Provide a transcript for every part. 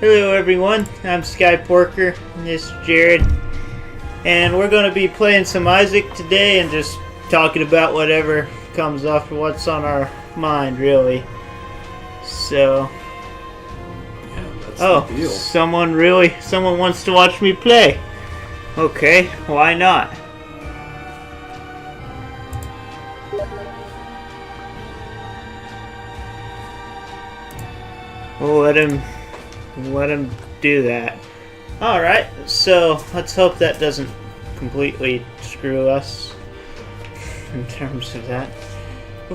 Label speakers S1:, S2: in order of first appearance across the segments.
S1: Hello everyone, I'm Sky Porker, and this is Jared, and we're going to be playing some Isaac today and just talking about whatever comes off of what's on our mind, really. So,
S2: yeah, that's the deal.
S1: Someone wants to watch me play. Okay, why not? We'll let him do that. Alright, so let's hope that doesn't completely screw us in terms of that.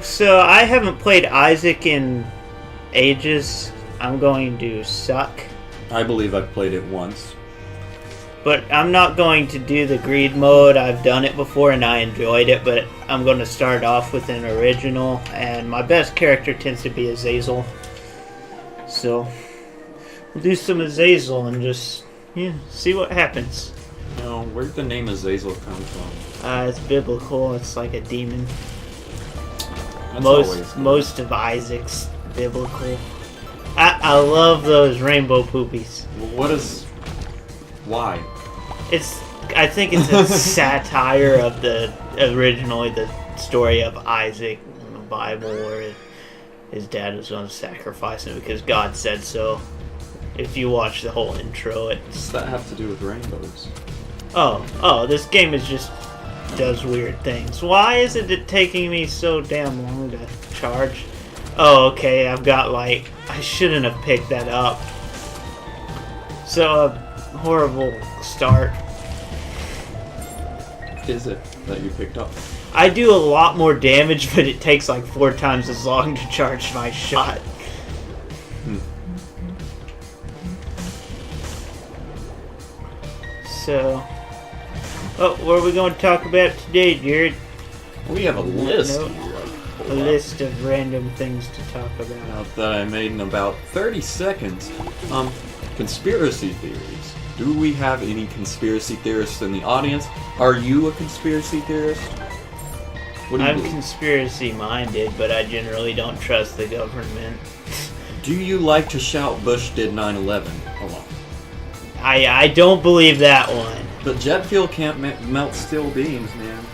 S1: So I haven't played Isaac in ages. I'm going to suck.
S2: I believe I've played it once.
S1: But I'm not going to do the greed mode. I've done it before and I enjoyed it, but I'm going to start off with an original, and my best character tends to be Azazel. So we'll do some Azazel and just see what happens.
S2: No, where'd the name Azazel come from?
S1: It's biblical. It's like a demon.
S2: That's
S1: Most of Isaac's biblical. I love those rainbow poopies.
S2: Why?
S1: I think it's a satire of originally the story of Isaac in the Bible, where his dad was going to sacrifice him because God said so. If you watch the whole intro,
S2: Does that have to do with rainbows?
S1: Oh, this game does weird things. Why isn't it taking me so damn long to charge? Oh, okay, I've got I shouldn't have picked that up. So, a horrible start.
S2: Is it that you picked up?
S1: I do a lot more damage, but it takes 4 times as long to charge my shot. So, what are we going to talk about today, Jared?
S2: We have a list.
S1: A list of random things to talk about.
S2: That I made in about 30 seconds. Conspiracy theories. Do we have any conspiracy theorists in the audience? Are you a conspiracy theorist? What do you
S1: I'm
S2: believe?
S1: conspiracy minded, but I generally don't trust the government.
S2: Do you like to shout Bush did 9/11 a lot?
S1: I don't believe that one.
S2: But jet fuel can't melt steel beams, man.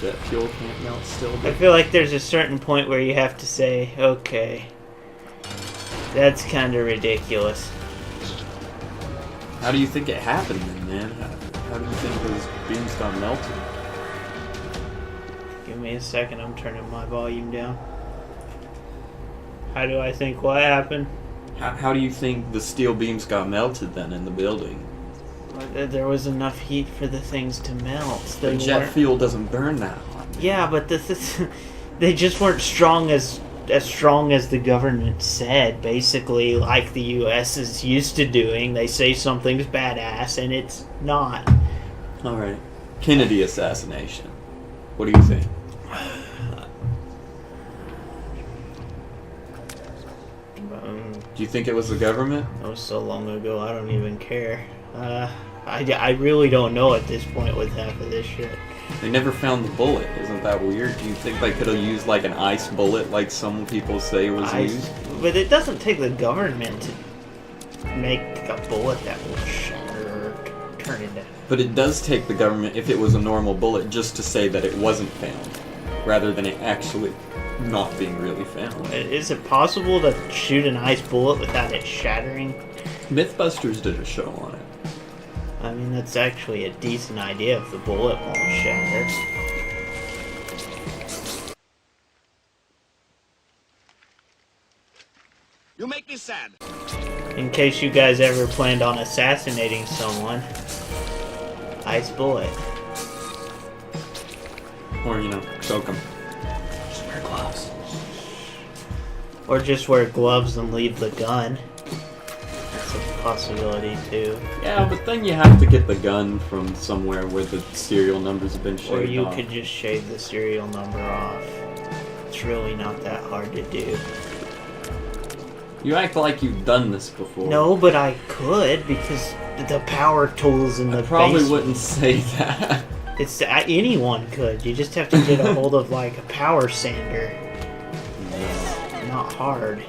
S2: Jet fuel can't melt steel beams.
S1: I feel like there's a certain point where you have to say, okay, that's kind of ridiculous.
S2: How do you think it happened then, man? How do you think those beams got melted?
S1: Give me a second, I'm turning my volume down. How do I think what happened?
S2: How do you think the steel beams got melted then in the building?
S1: There was enough heat for the things to melt.
S2: But jet fuel doesn't burn that hot.
S1: Yeah, but they just weren't strong as strong as the government said. Basically, like the U.S. is used to doing. They say something's badass, and it's not.
S2: All right. Kennedy assassination. What do you think? Do you think it was the government?
S1: That was so long ago, I don't even care. I really don't know at this point with half of this shit.
S2: They never found the bullet. Isn't that weird? Do you think they could have used an ice bullet like some people say was used?
S1: But it doesn't take the government to make a bullet that will shatter or turn into...
S2: But it does take the government, if it was a normal bullet, just to say that it wasn't found, rather than it actually not being really found.
S1: Is it possible to shoot an ice bullet without it shattering?
S2: Mythbusters did a show on it.
S1: I mean, that's actually a decent idea if the bullet won't shatter.
S3: You make me sad.
S1: In case you guys ever planned on assassinating someone, ice bullet.
S2: Or, choke them. Just wear gloves.
S1: Or just wear gloves and leave the gun. That's a possibility too.
S2: Yeah, but then you have to get the gun from somewhere where the serial numbers have been shaved off.
S1: Or you could just shave the serial number off. It's really not that hard to do.
S2: You act like you've done this before.
S1: No, but I could, because the power tools in the
S2: I probably
S1: basement.
S2: wouldn't say that.
S1: It's anyone could. You just have to get a hold of like a power sander. It's not hard.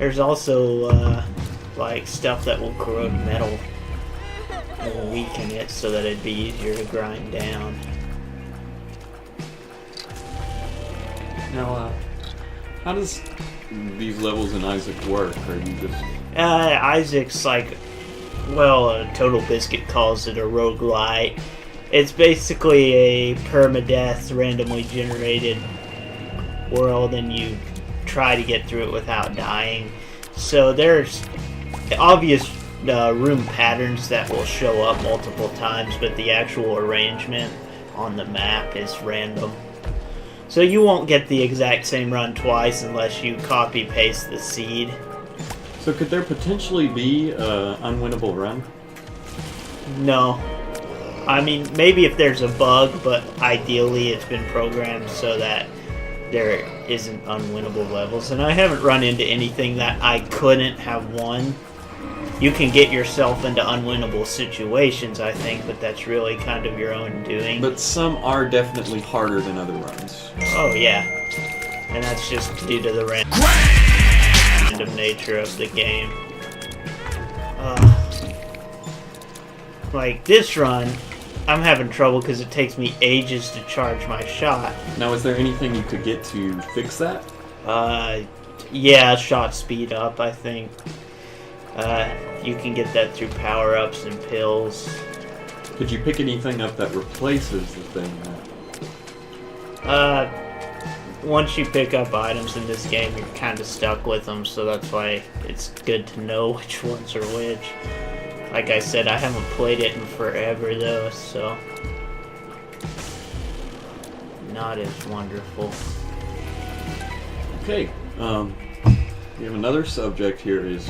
S1: There's also like stuff that will corrode metal and will weaken it so that it'd be easier to grind down.
S2: Now, how does these levels in Isaac work? Are you just...
S1: Isaac's like, well, Total Biscuit calls it a roguelite. It's basically a permadeath, randomly generated world, and you try to get through it without dying. So there's obvious room patterns that will show up multiple times, but the actual arrangement on the map is random. So you won't get the exact same run twice unless you copy-paste the seed.
S2: So could there potentially be an unwinnable run?
S1: No. I mean, maybe if there's a bug, but ideally it's been programmed so that there isn't unwinnable levels. And I haven't run into anything that I couldn't have won. You can get yourself into unwinnable situations, I think, but that's really kind of your own doing.
S2: But some are definitely harder than other runs.
S1: Oh, yeah. And that's just due to the random nature of the game. Like, this run, I'm having trouble because it takes me ages to charge my shot.
S2: Now, is there anything you could get to fix that?
S1: Yeah, shot speed up, I think. You can get that through power-ups and pills.
S2: Could you pick anything up that replaces the thing?
S1: Once you pick up items in this game, you're kind of stuck with them, so that's why it's good to know which ones are which. Like I said, I haven't played it in forever, though, so... not as wonderful.
S2: Okay, we have another subject here is...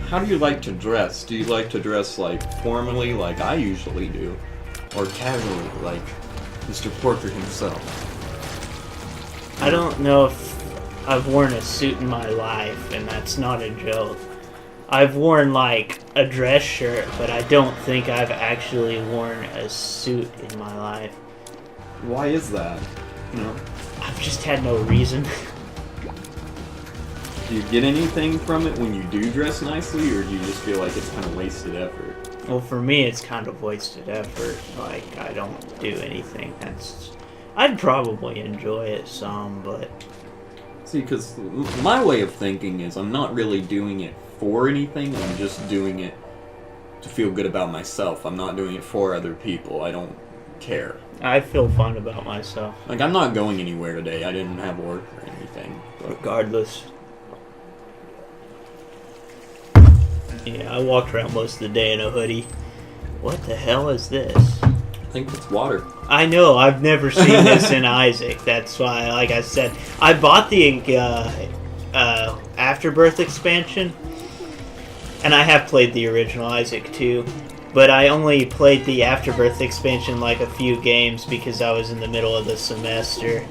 S2: how do you like to dress? Do you like to dress, like, formally, like I usually do? Or casually, like Mr. Porker himself?
S1: I don't know if I've worn a suit in my life, and that's not a joke. I've worn, like, a dress shirt, but I don't think I've actually worn a suit in my life.
S2: Why is that? You know?
S1: I've just had no reason.
S2: Do you get anything from it when you do dress nicely, or do you just feel like it's kind of wasted effort?
S1: Well, for me, it's kind of wasted effort. Like, I don't do anything that's... I'd probably enjoy it some, but...
S2: See, because my way of thinking is I'm not really doing it for anything, I'm just doing it to feel good about myself. I'm not doing it for other people. I don't care.
S1: I feel fun about myself.
S2: Like, I'm not going anywhere today. I didn't have work or anything. But...
S1: regardless. Yeah, I walked around most of the day in a hoodie. What the hell is this?
S2: I think it's water.
S1: I know, I've never seen this in Isaac. That's why, like I said, I bought the Afterbirth expansion, and I have played the original Isaac too, but I only played the Afterbirth expansion like a few games because I was in the middle of the semester,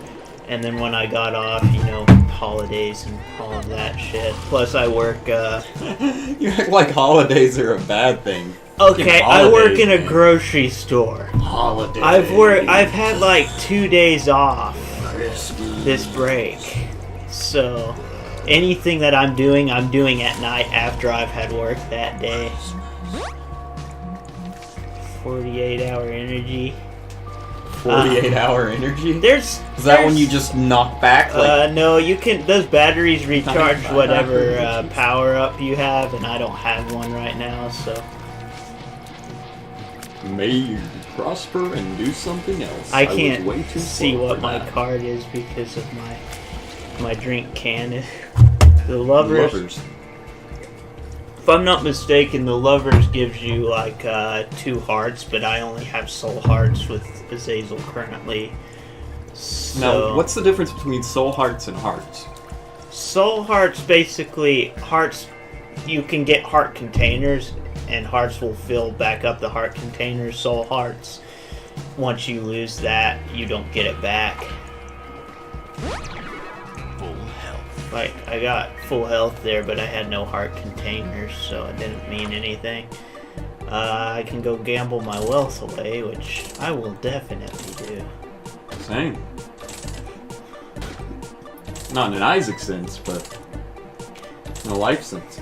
S1: and then when I got off, you know, holidays and all of that shit. Plus I work,
S2: You act like holidays are a bad thing.
S1: Okay, I work in a grocery store.
S2: Holidays.
S1: I've had like 2 days off this break. So anything that I'm doing at night after I've had work that day. 48-hour energy.
S2: 48-hour energy?
S1: Is
S2: that when you just knock back? Like,
S1: no, you can. Those batteries recharge whatever power up you have, and I don't have one right now, so.
S2: May you prosper and do something else.
S1: I can't see what my card is because of my drink can. The lovers. If I'm not mistaken, the lovers gives you like 2 hearts, but I only have soul hearts with Azazel currently. So,
S2: now, what's the difference between soul hearts and hearts?
S1: Soul hearts, basically, hearts, you can get heart containers, and hearts will fill back up the heart containers. Soul hearts, once you lose that, you don't get it back. Full health. Like, I got full health there, but I had no heart containers, so it didn't mean anything. I can go gamble my wealth away, which I will definitely do.
S2: Same. Not in an Isaac sense, but... A life sentence.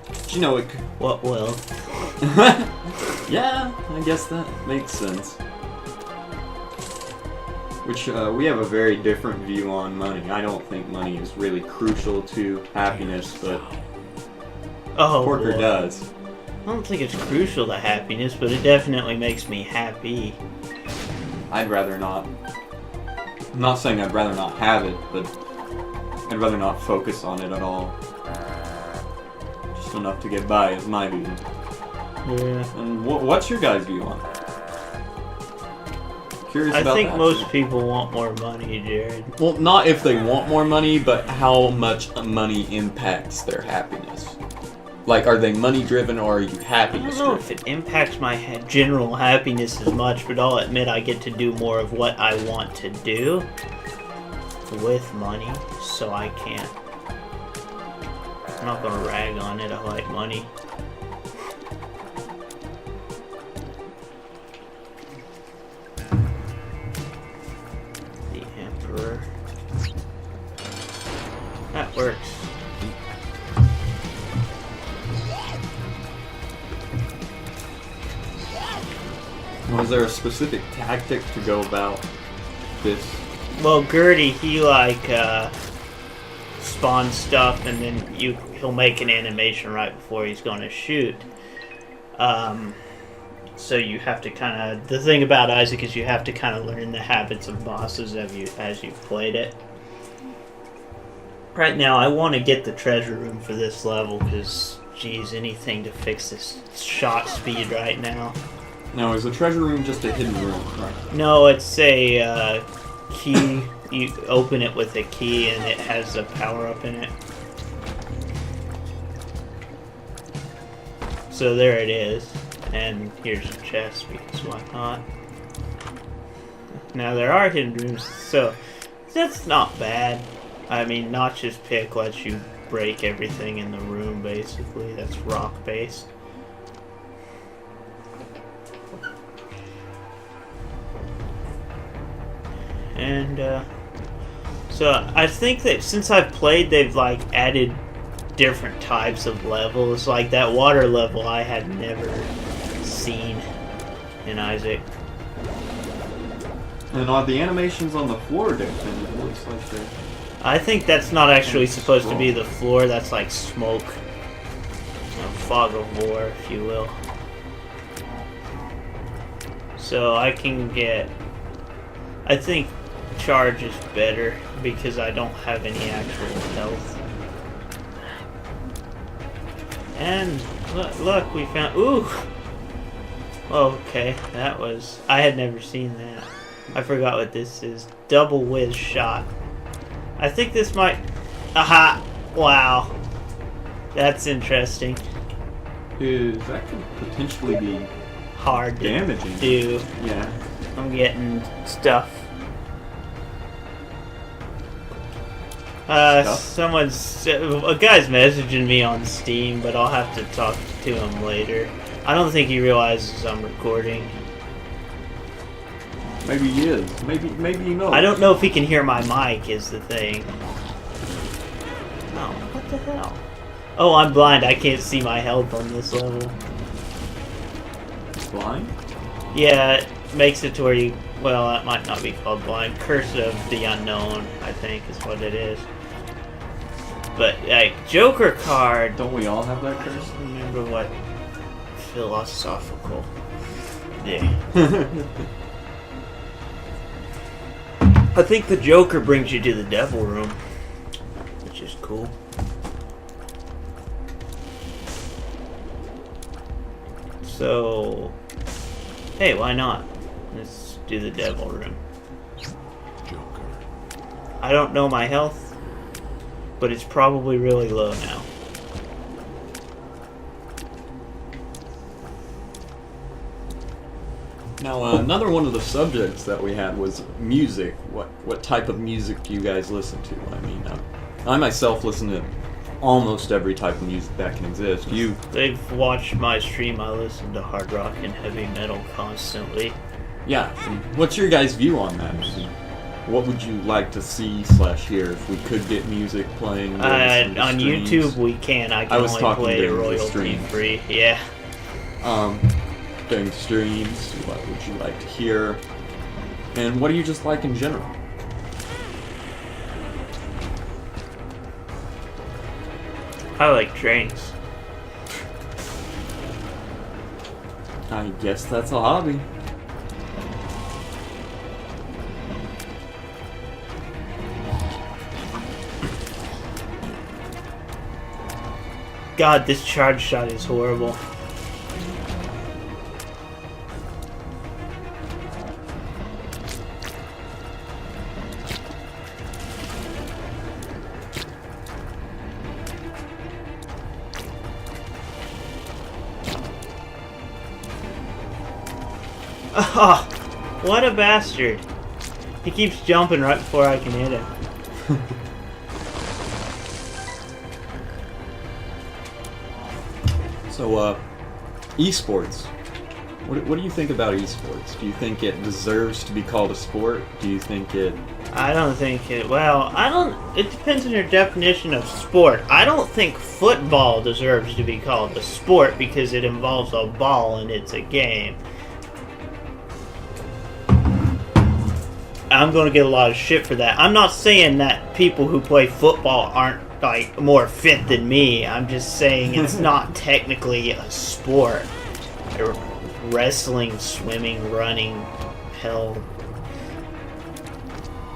S2: But you know it.
S1: What will?
S2: Yeah, I guess that makes sense. Which, we have a very different view on money. I don't think money is really crucial to happiness, but
S1: Oh,
S2: Porker
S1: boy.
S2: does.
S1: I don't think it's crucial to happiness, but it definitely makes me happy.
S2: I'd rather not. I'm not saying I'd rather not have it, but I'd rather not focus on it at all. Just enough to get by is my view.
S1: Yeah.
S2: And what's your guys' view on it? Curious
S1: I
S2: about
S1: think
S2: that.
S1: most people want more money, Jared.
S2: Well, not if they want more money, but how much money impacts their happiness. Like, are they money driven or are you
S1: I
S2: happiness
S1: don't know
S2: driven?
S1: if it impacts my general happiness as much, but I'll admit I get to do more of what I want to do with money, so I can't. I'm not gonna rag on it, I like money. The Emperor. That works.
S2: Was there a specific tactic to go about this?
S1: Well, Gertie, he spawns stuff, and then he'll make an animation right before he's going to shoot. So you have to kind of... The thing about Isaac is you have to kind of learn the habits of bosses as you've played it. Right now, I want to get the treasure room for this level, because, geez, anything to fix this shot speed right now.
S2: Now, is the treasure room just a hidden room, right?
S1: No, it's a key. You open it with a key, and it has a power-up in it. So there it is. And here's a chest, because why not? Now, there are hidden rooms, so that's not bad. I mean, Notch's pick lets you break everything in the room, basically. That's rock-based. And, so I think that since I've played, they've, like, added different types of levels. Like, that water level I had never seen in Isaac.
S2: And are the animations on the floor different? It looks like they're...
S1: I think that's not actually supposed to be the floor, that's like smoke. A fog of war, if you will. So I can get... I think charge is better because I don't have any actual health. And look, we found... Ooh! Okay, that was... I had never seen that. I forgot what this is. Double whiz shot. I think this might... Aha! Wow. That's interesting.
S2: That could potentially be
S1: Hard to
S2: damaging.
S1: do.
S2: Yeah.
S1: I'm getting stuff.
S2: Stuff?
S1: Someone's... A guy's messaging me on Steam, but I'll have to talk to him later. I don't think he realizes I'm recording.
S2: Maybe he is. Maybe he knows.
S1: I don't know if he can hear my mic is the thing. Oh, what the hell? Oh, I'm blind. I can't see my health on this level.
S2: Blind?
S1: Yeah, it makes it to where you... Well, that might not be called blind. Curse of the Unknown, I think, is what it is. But, like, Joker card...
S2: Don't we all have that
S1: I
S2: curse?
S1: don't remember what philosophical... Yeah. I think the Joker brings you to the Devil Room, which is cool. So, hey, why not? Let's do the Devil Room.
S3: Joker.
S1: I don't know my health, but it's probably really low now.
S2: Now, another one of the subjects that we had was music. What type of music do you guys listen to? I mean, I myself listen to almost every type of music that can exist. You?
S1: They've watched my stream. I listen to hard rock and heavy metal constantly.
S2: Yeah. And what's your guys' view on that? what would you like to see / hear if we could get music playing? during some
S1: On
S2: streams?
S1: YouTube, we can. I
S2: I
S1: can
S2: was
S1: only
S2: talking
S1: play
S2: during the
S1: royalty
S2: stream.
S1: free. Yeah.
S2: During streams, what would you like to hear? And what do you just like in general?
S1: I like trains.
S2: I guess that's a hobby.
S1: God, this charge shot is horrible. Oh, what a bastard. He keeps jumping right before I can hit him.
S2: So, esports. What do you think about esports? Do you think it deserves to be called a sport? Do you think it...
S1: I don't think it. Well, I don't. It depends on your definition of sport. I don't think football deserves to be called a sport because it involves a ball and it's a game. I'm going to get a lot of shit for that. I'm not saying that people who play football aren't like more fit than me. I'm just saying it's not technically a sport. Wrestling, swimming, running, hell.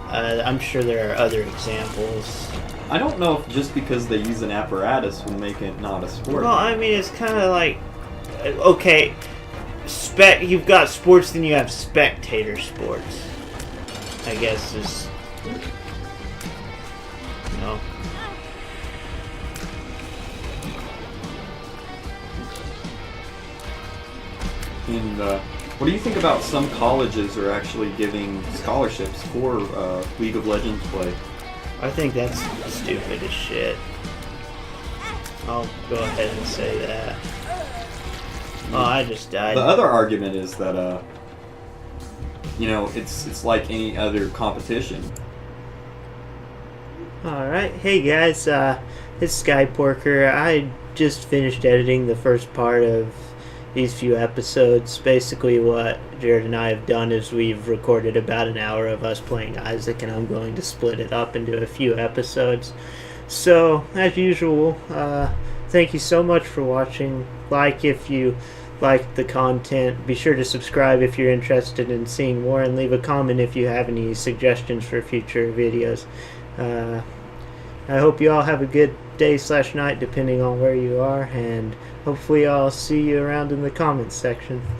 S1: I'm sure there are other examples.
S2: I don't know if just because they use an apparatus will make it not a sport.
S1: Well, I mean, it's kind of like, okay, you've got sports, then you have spectator sports. I guess is, you know.
S2: And what do you think about some colleges are actually giving scholarships for League of Legends play?
S1: I think that's stupid as shit. I'll go ahead and say that. Oh, I just died.
S2: The other argument is that you know, it's like any other competition.
S1: Alright, hey guys, it's Skyporker. I just finished editing the first part of these few episodes. Basically what Jared and I have done is we've recorded about an hour of us playing Isaac, and I'm going to split it up into a few episodes. So, as usual, thank you so much for watching. Like if you like the content. Be sure to subscribe if you're interested in seeing more, and leave a comment if you have any suggestions for future videos. I hope you all have a good day / night depending on where you are, and hopefully I'll see you around in the comments section.